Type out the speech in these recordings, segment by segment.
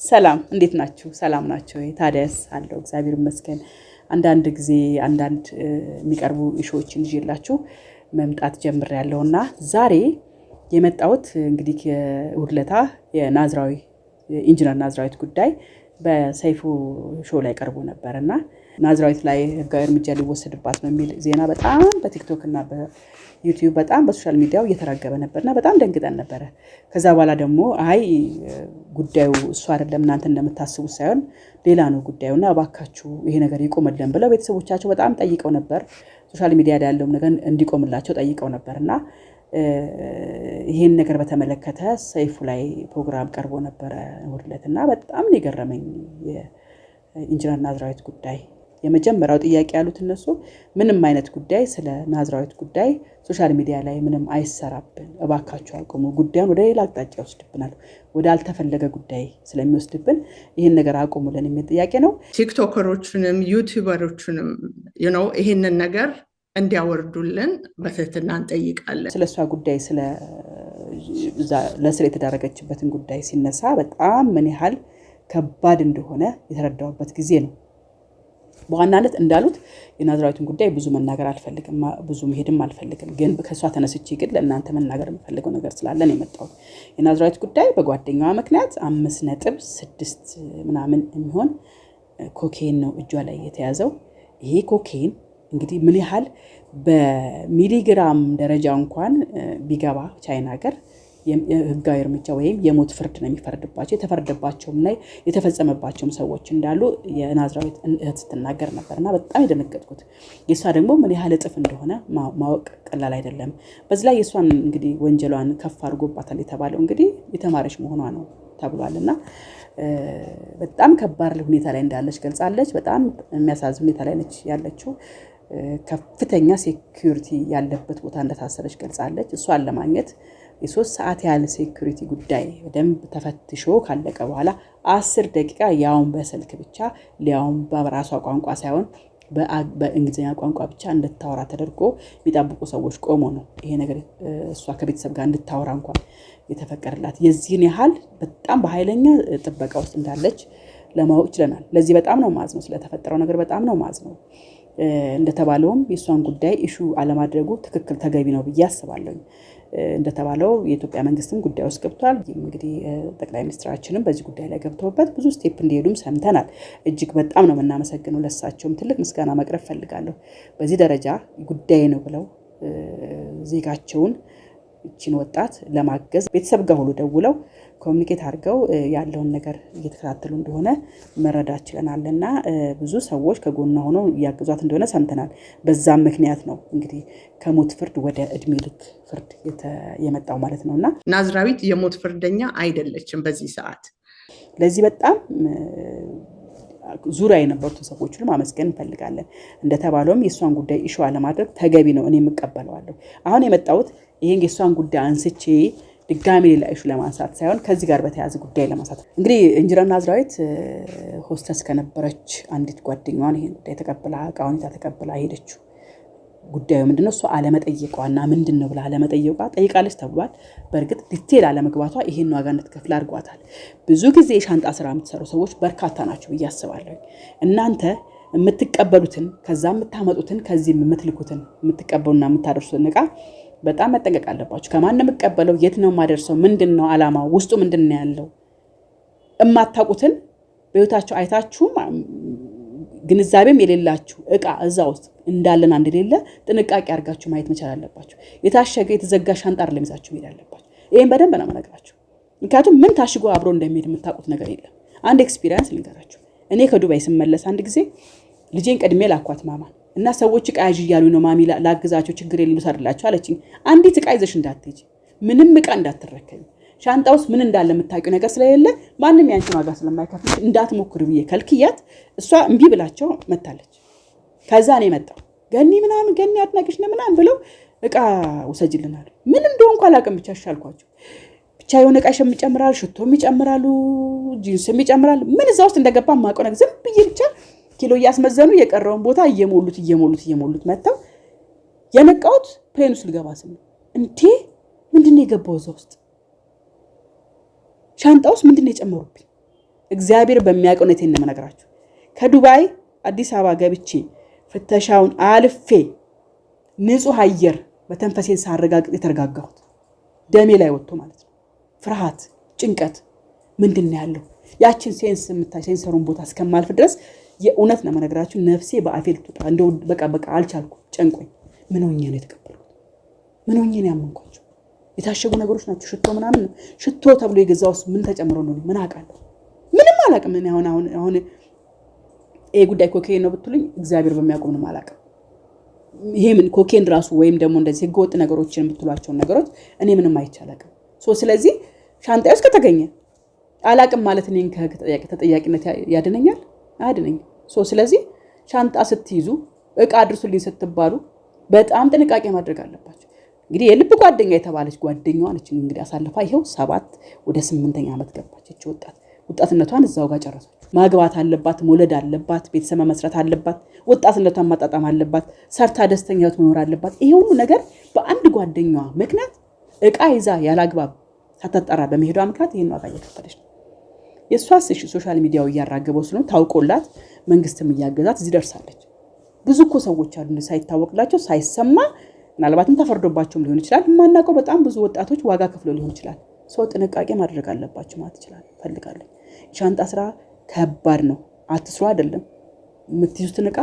ሰላም እንዴት ናችሁ? ሰላም ናችሁ? ታዲያስ አለው እግዚአብሔር ይመስገን። አንዳንድ ጊዜ አንዳንድ የሚቀርቡ ኢሹዎችን ይዤላችሁ መምጣት ጀምሬያለሁና ዛሬ የመጣሁት እንግዲህ ውድለታ የናዝራዊ ኢንጂነር ናዝራዊት ጉዳይ በሰይፉ ሾው ላይ ቀርቦ ነበርና ናዝራዊት ላይ ህጋዊ እርምጃ ሊወሰድባት ነው የሚል ዜና በጣም በቲክቶክ እና በዩቲዩብ በጣም በሶሻል ሚዲያው እየተራገበ ነበርና በጣም ደንግጠን ነበር። ከዛ በኋላ ደግሞ አይ ጉዳዩ እሱ አይደለም እናንተ እንደምታስቡት ሳይሆን ሌላ ነው ጉዳዩና እባካችሁ ይሄ ነገር ይቆምልን ብለው ቤተሰቦቻቸው በጣም ጠይቀው ነበር። ሶሻል ሚዲያ ላይ ያለው ነገር እንዲቆምላቸው ጠይቀው ነበርና ይሄን ነገር በተመለከተ ሰይፉ ላይ ፕሮግራም ቀርቦ ነበር ውድለትና በጣም ነው የገረመኝ የኢንጂነር ናዝራዊት ጉዳይ። የመጀመሪያው ጥያቄ ያሉት እነሱ ምንም አይነት ጉዳይ ስለ ናዝራዊት ጉዳይ ሶሻል ሚዲያ ላይ ምንም አይሰራብን፣ እባካችሁ አቁሙ፣ ጉዳዩን ወደ ሌላ አቅጣጫ ይወስድብናል፣ ወደ አልተፈለገ ጉዳይ ስለሚወስድብን ይሄን ነገር አቁሙልን የሚል ጥያቄ ነው። ቲክቶከሮችንም ዩቲዩበሮችንም ይሄንን ነገር እንዲያወርዱልን በትህትና እንጠይቃለን። ስለሷ ጉዳይ ለእስር የተዳረገችበትን ጉዳይ ሲነሳ በጣም ምን ያህል ከባድ እንደሆነ የተረዳሁበት ጊዜ ነው። በዋናነት እንዳሉት የናዝራዊትን ጉዳይ ብዙ መናገር አልፈልግም፣ ብዙ መሄድም አልፈልግም። ግን ከሷ ተነስቼ ግን ለእናንተ መናገር የምፈልገው ነገር ስላለን የመጣሁት የናዝራዊት ጉዳይ በጓደኛዋ ምክንያት 5.6 ምናምን የሚሆን ኮኬን ነው እጇ ላይ የተያዘው። ይሄ ኮኬን እንግዲህ ምን ያህል በሚሊግራም ደረጃ እንኳን ቢገባ ቻይና ሀገር ህጋዊ እርምጃ ወይም የሞት ፍርድ ነው የሚፈርድባቸው። የተፈረደባቸውም ላይ የተፈጸመባቸውም ሰዎች እንዳሉ የናዝራዊት እህት ስትናገር ነበርና በጣም የደነገጥኩት የሷ ደግሞ ምን ያህል እጥፍ እንደሆነ ማወቅ ቀላል አይደለም። በዚህ ላይ የሷን እንግዲህ ወንጀሏን ከፍ አድርጎባታል የተባለው እንግዲህ የተማረች መሆኗ ነው ተብሏልና በጣም ከባድ ሁኔታ ላይ እንዳለች ገልጻለች። በጣም የሚያሳዝን ሁኔታ ላይ ነች ያለችው። ከፍተኛ ሴኩሪቲ ያለበት ቦታ እንደታሰረች ገልጻለች። እሷን ለማግኘት የ3 ሰዓት ያህል ሴኩሪቲ ጉዳይ በደንብ ተፈትሾ ካለቀ በኋላ 10 ደቂቃ ያውን በስልክ ብቻ ሊያውን በራሷ ቋንቋ ሳይሆን በእንግሊዝኛ ቋንቋ ብቻ እንድታወራ ተደርጎ የሚጠብቁ ሰዎች ቆሞ ነው ይሄ ነገር እሷ ከቤተሰብ ጋር እንድታወራ እንኳን የተፈቀደላት። የዚህን ያህል በጣም በኃይለኛ ጥበቃ ውስጥ እንዳለች ለማወቅ ችለናል። ለዚህ በጣም ነው ማዝነው፣ ስለተፈጠረው ነገር በጣም ነው ማዝነው። እንደተባለውም የሷን ጉዳይ ኢሹ አለማድረጉ ትክክል ተገቢ ነው ብዬ አስባለሁ። እንደተባለው የኢትዮጵያ መንግስትም ጉዳይ ውስጥ ገብቷል። እንግዲህ ጠቅላይ ሚኒስትራችንም በዚህ ጉዳይ ላይ ገብተውበት ብዙ ስቴፕ እንዲሄዱም ሰምተናል። እጅግ በጣም ነው የምናመሰግነው። ለሳቸውም ትልቅ ምስጋና ማቅረብ ፈልጋለሁ። በዚህ ደረጃ ጉዳይ ነው ብለው ዜጋቸውን እቺን ወጣት ለማገዝ ቤተሰብ ጋር ሁሉ ደውለው ኮሚኒኬት አድርገው ያለውን ነገር እየተከታተሉ እንደሆነ መረዳት ችለናልና ብዙ ሰዎች ከጎኗ ሆነው ያገዟት እንደሆነ ሰምተናል። በዛም ምክንያት ነው እንግዲህ ከሞት ፍርድ ወደ እድሜ ልክ ፍርድ የመጣው ማለት ነውና ናዝራዊት የሞት ፍርደኛ አይደለችም በዚህ ሰዓት። ለዚህ በጣም ዙሪያ የነበሩትን ሰዎች ሁሉ ማመስገን እንፈልጋለን። እንደተባለውም የሷን ጉዳይ ኢሹ አለማድረግ ተገቢ ነው፣ እኔ የምቀበለዋለሁ። አሁን የመጣሁት ይሄን የሷን ጉዳይ አንስቼ ድጋሚ ሌላ ኢሹ ለማንሳት ሳይሆን ከዚህ ጋር በተያያዘ ጉዳይ ለማንሳት እንግዲህ ኢንጂነር ናዝራዊት ሆስተስ ከነበረች አንዲት ጓደኛዋን ይሄን ጉዳይ ተቀብላ እቃውን ተቀብላ ሄደችው። ጉዳዩ ምንድነው? እሷ አለመጠየቋና ምንድነው ብላ አለመጠየቋ ጠይቃለች ተብሏል። በእርግጥ ዲቴል አለመግባቷ ይሄን ዋጋ እንድትከፍል አድርጓታል። ብዙ ጊዜ የሻንጣ ስራ የምትሰሩ ሰዎች በርካታ ናቸው ብዬ አስባለሁ። እናንተ የምትቀበሉትን ከዛ የምታመጡትን ከዚህ የምትልኩትን የምትቀበሉና የምታደርሱትን እቃ በጣም መጠንቀቅ አለባችሁ። ከማን ነው የምትቀበለው? የት ነው የማደርሰው? ምንድነው አላማው? ውስጡ ምንድነው ያለው? እማታውቁትን በህይወታችሁ አይታችሁ ግንዛቤም የሌላችሁ እቃ እዛ ውስጥ እንዳለና እንደሌለ ጥንቃቄ አድርጋችሁ ማየት መቻል አለባችሁ። የታሸገ የተዘጋ ሻንጣ አይደለም ይዛችሁ መሄድ አለባችሁ። ይሄን በደንብ ነው የምነግራችሁ። ምክንያቱም ምን ታሽጎ አብሮ እንደሚሄድ የምታውቁት ነገር የለም። አንድ ኤክስፒሪየንስ ልንገራችሁ። እኔ ከዱባይ ስመለስ አንድ ጊዜ ልጄን ቀድሜ ላኳት ማማ እና ሰዎች እቃ ያዥ እያሉ ነው ማሚ ላግዛቸው ችግር የለም ልውሰድላቸው አለችኝ። አንዲት እቃ ይዘሽ እንዳትሄጂ፣ ምንም እቃ እንዳትረከቢ፣ ሻንጣ ውስጥ ምን እንዳለ የምታውቂው ነገር ስለሌለ ማንም ያንቺን ዋጋ ስለማይከፍልሽ እንዳትሞክሪ ብዬ ከልክያት እሷ እምቢ ብላቸው መታለች። ከዛ እኔ መጣሁ ገኒ አድናቂሽ ነው ምናምን ብለው እቃ ውሰጅልናል። ምን እንደሆንኩ አላውቅም ብቻ አልኳቸው። ብቻ የሆነ እቃ ይጨምራሉ፣ ሽቶም ይጨምራሉ፣ ጂንስም ይጨምራሉ። ምን እዛ ውስጥ እንደገባ ማውቀው ነገር ዝም ብዬ ብቻ ኪሎ እያስመዘኑ የቀረውን ቦታ እየሞሉት መጥተው የነቃሁት ፕሌን ውስጥ ልገባ ስም እንዴ ምንድነው የገባው እዛ ውስጥ ሻንጣ ውስጥ ምንድነው የጨመሩብኝ? እግዚአብሔር በሚያውቀው ነው የምነግራችሁ። ከዱባይ አዲስ አበባ ገብቼ ፍተሻውን አልፌ ንጹህ አየር በተንፈሴን ሳረጋግጥ የተረጋጋሁት ደሜ ላይ ወጥቶ ማለት ነው። ፍርሃት፣ ጭንቀት ምንድነው ያለው ያችን ሴንሰሩን ቦታ እስከማልፍ ድረስ የእውነት ነው የምነግራችሁ ነፍሴ በአፌ ልትወጣ እንደው በቃ አልቻልኩም። ጨንቆኝ ምን ሆኜ ነው የተቀበልኩት? ምን ሆኜ ነው ያመንኳቸው? የታሸጉ ነገሮች ናቸው። ሽቶ ምናምን ነው። ሽቶ ተብሎ የገዛውስ ምን ተጨምሮ ነው? ምን አውቃለሁ? ምንም አላውቅም። እኔ አሁን ይሄ ጉዳይ ኮኬን ነው ብትሉኝ እግዚአብሔር በሚያውቀው ምንም አላውቅም። ይሄ ምን ኮኬን ራሱ ወይም ደግሞ እንደዚህ ህገወጥ ነገሮችን ብትሏቸውን ነገሮች እኔ ምንም አይቻላቅም። ስለዚህ ሻንጣዬ ውስጥ ከተገኘ አላውቅም ማለት እኔን ከተጠያቂነት ያድነኛል? አያድነኝም። ስለዚህ ሻንጣ ስትይዙ እቃ አድርሱልኝ ስትባሉ በጣም ጥንቃቄ ማድረግ አለባችሁ። እንግዲህ የልብ ጓደኛ የተባለች ጓደኛዋ ነች እንግዲህ አሳልፋ ይሄው 7 ወደ 8ኛ ዓመት ገባች። እቺ ወጣትነቷን እዛው ጋር ጨረሰች። ማግባት አለባት፣ መውለድ አለባት፣ ቤተሰብ መስራት አለባት፣ ወጣትነቷን ማጣጣም አለባት፣ ሰርታ ደስተኛ ህይወት መኖር አለባት። ይሄ ሁሉ ነገር በአንድ ጓደኛዋ ምክንያት እቃ ይዛ ያላግባብ ሳታጣራ በመሄዷ ምክንያት ይሄን ዋጋ እየከፈለች ነው። የሷስ ሶሻል ሚዲያው እያራገበው ስለሆነ ታውቆላት መንግስትም እያገዛት እዚህ ደርሳለች። ብዙ እኮ ሰዎች አሉ ሳይታወቅላቸው ሳይሰማ ምናልባትም ተፈርዶባቸውም ሊሆን ይችላል። ማናውቀው በጣም ብዙ ወጣቶች ዋጋ ከፍሎ ሊሆን ይችላል። ጥንቃቄ ማድረግ አለባችሁ ማለት ይችላል ፈልጋለሁ። ሻንጣ ስራ ከባድ ነው። አትስሩ አይደለም የምትይዙትን እቃ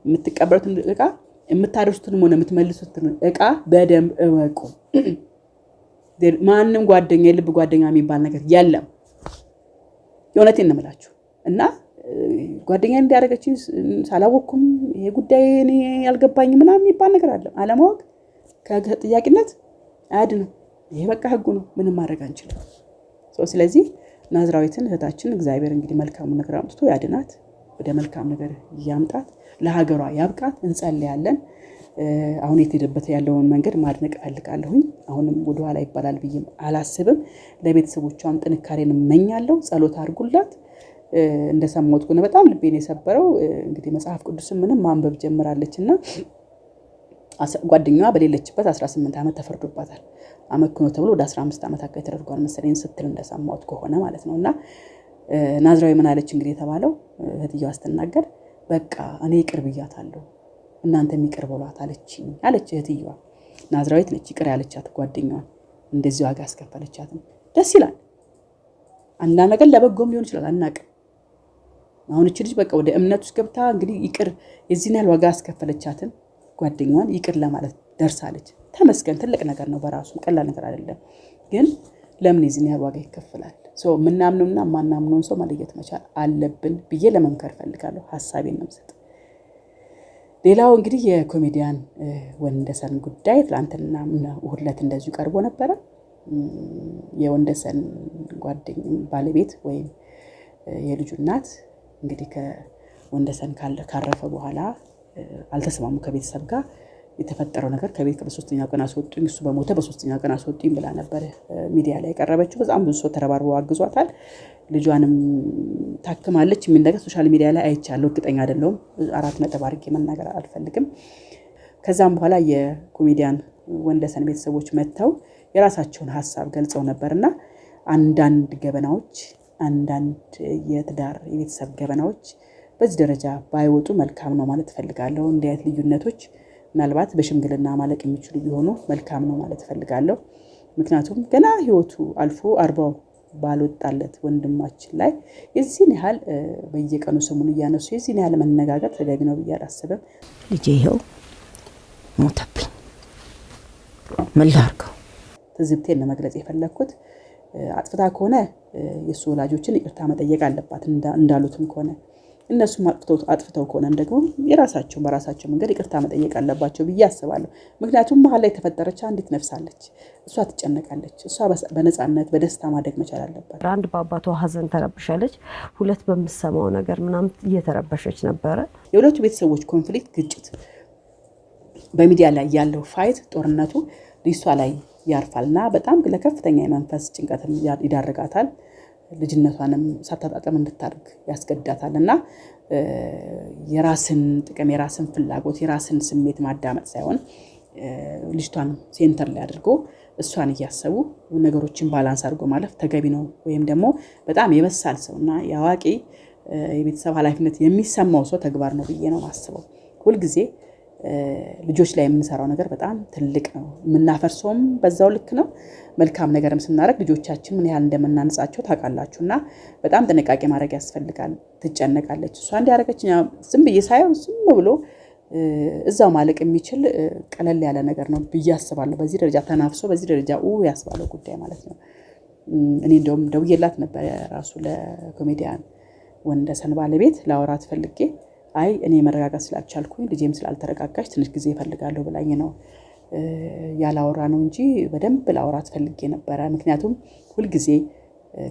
የምትቀበሉትን እቃ የምታደርሱትን ሆነ የምትመልሱትን እቃ በደንብ እወቁ። ማንንም ጓደኛ የልብ ጓደኛ የሚባል ነገር የለም። የእውነቴን ነው የምላችሁ እና ጓደኛ እንዲያደርገችኝ ሳላወቅኩም ይሄ ጉዳይ እኔ ያልገባኝ ምናምን የሚባል ነገር አለ። አለማወቅ ከጥያቄነት አያድንም። ይሄ በቃ ህጉ ነው። ምንም ማድረግ አንችልም። ስለዚህ ናዝራዊትን እህታችን እግዚአብሔር እንግዲህ መልካም ነገር አምጥቶ ያድናት፣ ወደ መልካም ነገር ያምጣት፣ ለሀገሯ ያብቃት እንጸልያለን። አሁን የተደበተ ያለውን መንገድ ማድነቅ ፈልጋለሁኝ። አሁንም ወደ ኋላ ይባላል ብዬ አላስብም። ለቤተሰቦቿም ጥንካሬን እመኛለሁ። ጸሎት አድርጉላት። እንደሰማሁት ከሆነ በጣም ልቤን የሰበረው እንግዲህ መጽሐፍ ቅዱስን ምንም ማንበብ ጀምራለችና ጓደኛዋ በሌለችበት 18 ዓመት ተፈርዶባታል። አመክኖ ተብሎ ወደ 15 ዓመት አካይ ተደርጓል መሰለኝ ስትል እንደሰማሁት ከሆነ ማለት ነውና ናዝራዊ ምን አለች እንግዲህ የተባለው እህትየዋ ስትናገር በቃ እኔ ይቅር ብያታለሁ እናንተ ይቅር በሏት አለች እህትየዋ። ናዝራዊት ነች ይቅር ያለቻት ጓደኛዋ እንደዚህ ዋጋ አስከፈለቻት። ደስ ይላል። አንዳንድ ነገር ለበጎም ሊሆን ይችላል አናውቅም። አሁን እቺ ልጅ በቃ ወደ እምነት ውስጥ ገብታ እንግዲህ ይቅር የዚህን ያህል ዋጋ አስከፈለቻትን ጓደኛዋን ይቅር ለማለት ደርሳለች። ተመስገን። ትልቅ ነገር ነው በራሱ ቀላል ነገር አይደለም። ግን ለምን የዚህን ያህል ዋጋ ይከፈላል? ምናምነውና ማናምነውን ሰው መለየት መቻል አለብን ብዬ ለመምከር ፈልጋለሁ። ሐሳቤን ነው የምሰጥ። ሌላው እንግዲህ የኮሜዲያን ወንደሰን ጉዳይ ትላንትና እሑድ ዕለት እንደዚሁ ቀርቦ ነበረ። የወንደሰን ጓደኛ ባለቤት ወይም የልጁ እናት እንግዲህ ከወንደሰን ካረፈ በኋላ አልተስማሙ ከቤተሰብ ጋር። የተፈጠረው ነገር ከቤት በ3ኛው ቀን አስወጡኝ፣ እሱ በሞተ በ3ኛው ቀን አስወጡኝ ብላ ነበር ሚዲያ ላይ ቀረበችው። በጣም ብዙ ሰው ተረባርበው አግዟታል። ልጇንም ታክማለች የሚል ነገር ሶሻል ሚዲያ ላይ አይቻለሁ። እርግጠኛ አይደለሁም። 4 ነጥብ አድርጌ መናገር አልፈልግም። ከዛም በኋላ የኮሜዲያን ወንደሰን ቤተሰቦች መጥተው የራሳቸውን ሀሳብ ገልጸው ነበርና አንዳንድ ገበናዎች፣ አንዳንድ የትዳር የቤተሰብ ገበናዎች በዚህ ደረጃ ባይወጡ መልካም ነው ማለት ፈልጋለሁ። እንዲህ አይነት ልዩነቶች ምናልባት በሽምግልና ማለቅ የሚችሉ ቢሆኑ መልካም ነው ማለት ፈልጋለሁ። ምክንያቱም ገና ህይወቱ አልፎ 40 ባልወጣለት ወንድማችን ላይ የዚህን ያህል በየቀኑ ስሙን እያነሱ የዚህን ያህል መነጋገር ተገቢ ነው ብዬ አላስብም። ልጄ ይኸው ሞተብኝ፣ ምን ላድርገው? ትዝብቴን ለመግለጽ የፈለኩት አጥፍታ ከሆነ የሱ ወላጆችን ይቅርታ መጠየቅ አለባት እንዳሉትም ከሆነ እነሱም አጥፍተው ከሆነ ደግሞ የራሳቸው በራሳቸው መንገድ ይቅርታ መጠየቅ አለባቸው ብዬ አስባለሁ። ምክንያቱም መሀል ላይ ተፈጠረች አንዲት ነፍስ አለች። እሷ ትጨነቃለች። እሷ በነፃነት በደስታ ማደግ መቻል አለባት። አንድ በአባቷ ሀዘን ተረብሻለች፣ 2 በምትሰማው ነገር ምናምን እየተረበሸች ነበረ። የሁለቱ ቤተሰቦች ኮንፍሊክት፣ ግጭት፣ በሚዲያ ላይ ያለው ፋይት፣ ጦርነቱ ልጅቷ ላይ ያርፋልና በጣም ለከፍተኛ የመንፈስ ጭንቀት ይዳርጋታል። ልጅነቷንም ሳታጣጣም እንድታርግ ያስገዳታልና የራስን ጥቅም የራስን ፍላጎት የራስን ስሜት ማዳመጥ ሳይሆን ልጅቷን ሴንተር ላይ አድርጎ እሷን እያሰቡ ነገሮችን ባላንስ አድርጎ ማለፍ ተገቢ ነው። ወይም ደግሞ በጣም የበሳል ሰውና ያዋቂ የቤተሰብ ኃላፊነት የሚሰማው ሰው ተግባር ነው ብዬ ነው ማስበው። ሁሉ ጊዜ ልጆች ላይ የምንሰራው ነገር በጣም ትልቅ ነው። የምናፈርሰውም በዛው ልክ ነው። መልካም ነገርም ስናደርግ ልጆቻችን ምን ያህል እንደምናንጻቸው ታውቃላችሁና በጣም ጥንቃቄ ማድረግ ያስፈልጋል። ትጨነቃለች እሷ እንዲያረጋች ዝም ብዬ ሳይሆን ዝም ብሎ እዛው ማለቅ የሚችል ቀለል ያለ ነገር ነው ብዬ አስባለሁ። በዚህ ደረጃ ተናፍሶ በዚህ ደረጃ ያስባለው ጉዳይ ማለት ነው። እኔ እንደውም ደውዬላት ነበር ራሱ ለኮሜዲያን ወንደሰን ባለቤት ላወራት ፈልጌ አይ እኔ መረጋጋት ስላልቻልኩኝ ልጄም ስላልተረጋጋች ትንሽ ጊዜ እፈልጋለሁ ብላኝ ነው ያላወራ ነው እንጂ በደንብ ላወራት ፈልጌ ነበር። ምክንያቱም ሁሉ ጊዜ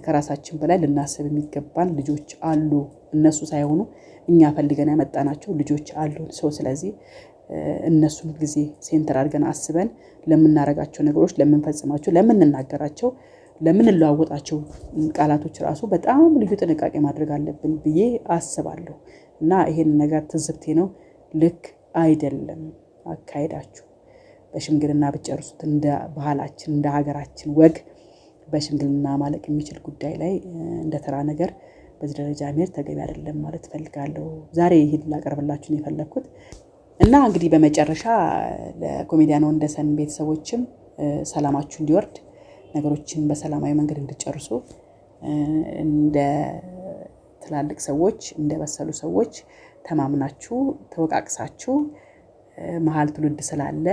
ከራሳችን በላይ ልናስብ የሚገባን ልጆች አሉ። እነሱ ሳይሆኑ እኛ ፈልገን ያመጣናቸው ልጆች አሉ። ስለዚህ እነሱን ሁሉ ጊዜ ሴንተር አድርገን አስበን ለምናረጋቸው ነገሮች፣ ለምንፈጽማቸው፣ ለምንናገራቸው፣ ለምንለዋወጣቸው ቃላቶች ራሱ በጣም ልዩ ጥንቃቄ ማድረግ አለብን ብዬ አስባለሁ። እና ይሄን ነገር ትዝብቴ ነው። ልክ አይደለም አካሄዳችሁ። በሽምግልና ብጨርሱት እንደ ባህላችን እንደ ሀገራችን ወግ በሽምግልና ማለቅ የሚችል ጉዳይ ላይ እንደ ተራ ነገር በዚህ ደረጃ መሄድ ተገቢ አይደለም ማለት ፈልጋለሁ። ዛሬ ይሄን ላቀርብላችሁ ነው የፈለኩት። እና እንግዲህ በመጨረሻ ለኮሜዲያን ወንደሰን ቤተሰቦችም ሰላማችሁ እንዲወርድ ነገሮችን በሰላማዊ መንገድ እንድጨርሱ እንደ ትላልቅ ሰዎች እንደ በሰሉ ሰዎች ተማምናችሁ ተወቃቅሳችሁ መሃል ትውልድ ስላለ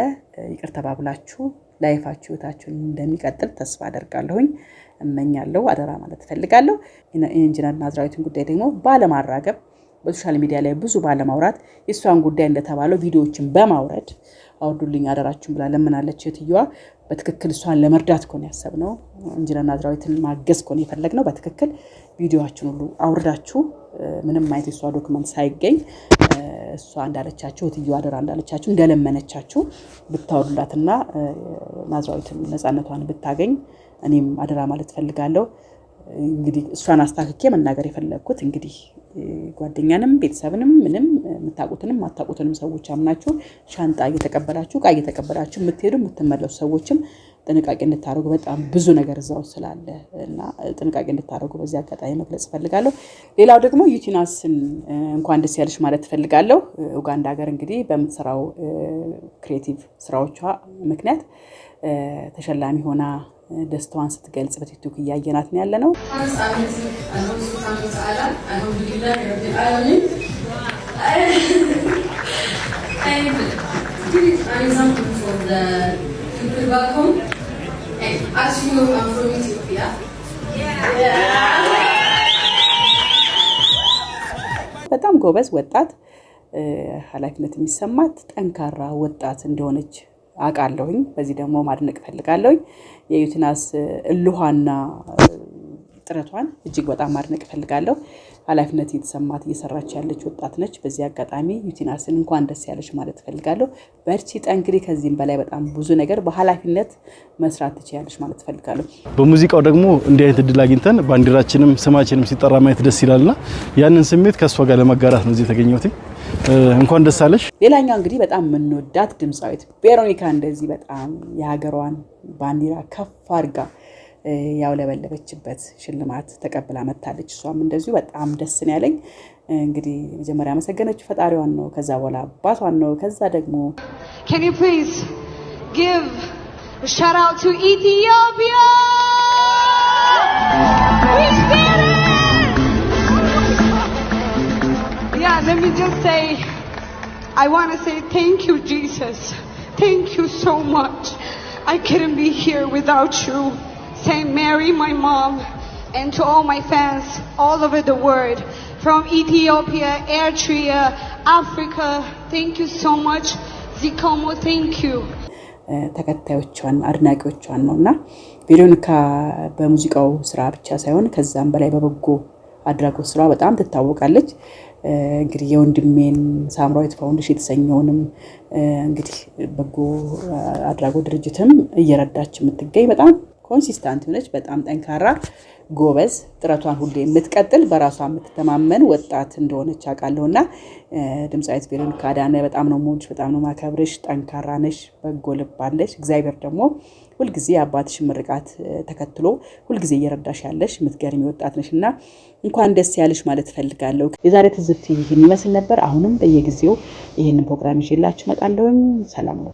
ይቅር ተባብላችሁ ላይፋችሁ ህይወታችሁን እንደሚቀጥል ተስፋ አደርጋለሁኝ፣ እመኛለሁ፣ አደራ ማለት ፈልጋለሁ። ኢንጂነር ናዝራዊትን ጉዳይ ደግሞ ባለማራገብ በሶሻል ሚዲያ ላይ ብዙ ባለማውራት የሷን ጉዳይ እንደተባለው ቪዲዮዎችን በማውረድ አውርዱልኝ አደራችሁን ብላ ለምናለች እህትየዋ። በትክክል እሷን ለመርዳት ኮን ያሰብነው ኢንጂነር ናዝራዊትን ማገዝ ኮን የፈለግነው። በትክክል ቪዲዮአችሁን ሁሉ አውርዳችሁ ምንም አይነት የሷ ዶክመንት ሳይገኝ እሷ እንዳለቻችሁ እህትየዋ አደራ እንዳለቻችሁ እንደለመነቻችሁ ብታወሩላትና ናዝራዊትን ነፃነቷን ብታገኝ እኔም አደራ ማለት ፈልጋለሁ። እንግዲህ እሷን አስተካክዬ መናገር የፈለኩት እንግዲህ ጓደኛንም ቤተሰብንም ምንም የምታውቁትንም ማታውቁትንም ሰዎች አምናችሁ ሻንጣ እየተቀበላችሁ ዕቃ እየተቀበላችሁ የምትሄዱ የምትመለሱ ሰዎችም ጥንቃቄ እንድታደርጉ በጣም ብዙ ነገር እዛው ስላለ እና ጥንቃቄ እንድታደርጉ በዚህ አጋጣሚ መግለጽ ፈልጋለሁ። ሌላው ደግሞ ዩቲናስን እንኳን ደስ ያለሽ ማለት ፈልጋለሁ። ኡጋንዳ ሀገር እንግዲህ በምትሰራው ክሬቲቭ ስራዎቿ ምክንያት ተሸላሚ ሆና ደስታዋን ስትገልጽ በቲክቶክ እያየናት ነው ያለነው። በጣም ጎበዝ ወጣት፣ ኃላፊነት የሚሰማት ጠንካራ ወጣት እንደሆነች አውቃለሁኝ። በዚህ ደግሞ ማድነቅ ፈልጋለሁኝ። የዩቲናስ እልኋና ጥረቷን እጅግ በጣም ማድነቅ ፈልጋለሁ። ኃላፊነት የተሰማት እየሰራች ያለች ወጣት ነች። በዚህ አጋጣሚ ዩቲናስን እንኳን ደስ ያለሽ ማለት ፈልጋለሁ። በርቺ፣ ጠንክሪ። ከዚህም በላይ በጣም ብዙ ነገር በኃላፊነት መስራት ትችያለሽ ማለት ፈልጋለሁ። በሙዚቃው ደግሞ እንዲህ አይነት እድል አግኝተን ባንዲራችንም ስማችንም ሲጠራ ማየት ደስ ይላልና ያንን ስሜት ከሷ ጋር ለመጋራት ነው እዚህ የተገኘሁት። እንኳን ደስ አለሽ። ሌላኛው እንግዲህ በጣም የምንወዳት ድምጻዊት ቬሮኒካ እንደዚህ በጣም የሀገሯን ባንዲራ ከፍ አድርጋ ያውለበለበችበት ሽልማት ተቀብላ መጣለች። እሷም እንደዚሁ በጣም ደስ ነው ያለኝ። እንግዲህ መጀመሪያ መሰገነችው ፈጣሪዋን ነው፣ ከዛ በኋላ አባቷን ነው፣ ከዛ ደግሞ Can you please give a shout out to Ethiopia? We did it! Yeah, let me just say, I want to say thank you, Jesus. Thank you so much. I couldn't be here without you. Saint Mary, my mom, and to all my fans all over the world, from Ethiopia, Eritrea, Africa, thank you so much. Zikomo, thank you. ተከታዮቿን አድናቂዎቿን ነውና ቬሮኒካ በሙዚቃው ስራ ብቻ ሳይሆን ከዛም በላይ በበጎ አድራጎት ስራ በጣም ትታወቃለች። እንግዲህ የወንድሜን ሳምራዊት ፋውንዴሽን የተሰኘውንም እንግዲህ በጎ አድራጎት ድርጅትም እየረዳች የምትገኝ በጣም ኮንሲስታንት ሆነች፣ በጣም ጠንካራ ጎበዝ ጥረቷን ሁሌ የምትቀጥል በራሷ የምትተማመን ወጣት እንደሆነች አውቃለሁና ድምጻዊት ቬሮኒካ አዳነ በጣም ነው የምወድሽ፣ በጣም ነው ማከብርሽ። ጠንካራ ነሽ፣ በጎ ልብ አለሽ። እግዚአብሔር ደግሞ ሁልጊዜ አባትሽ ምርቃት ተከትሎ ሁልጊዜ እየረዳሽ ያለሽ የምትገርሚ ወጣት ነሽና እንኳን ደስ ያለሽ ማለት ፈልጋለሁ። የዛሬ ትዝብት ይህን ይመስል ነበር። አሁንም በየጊዜው ይህንን ፕሮግራም ይዤላችሁ እመጣለሁ። ሰላም ነው።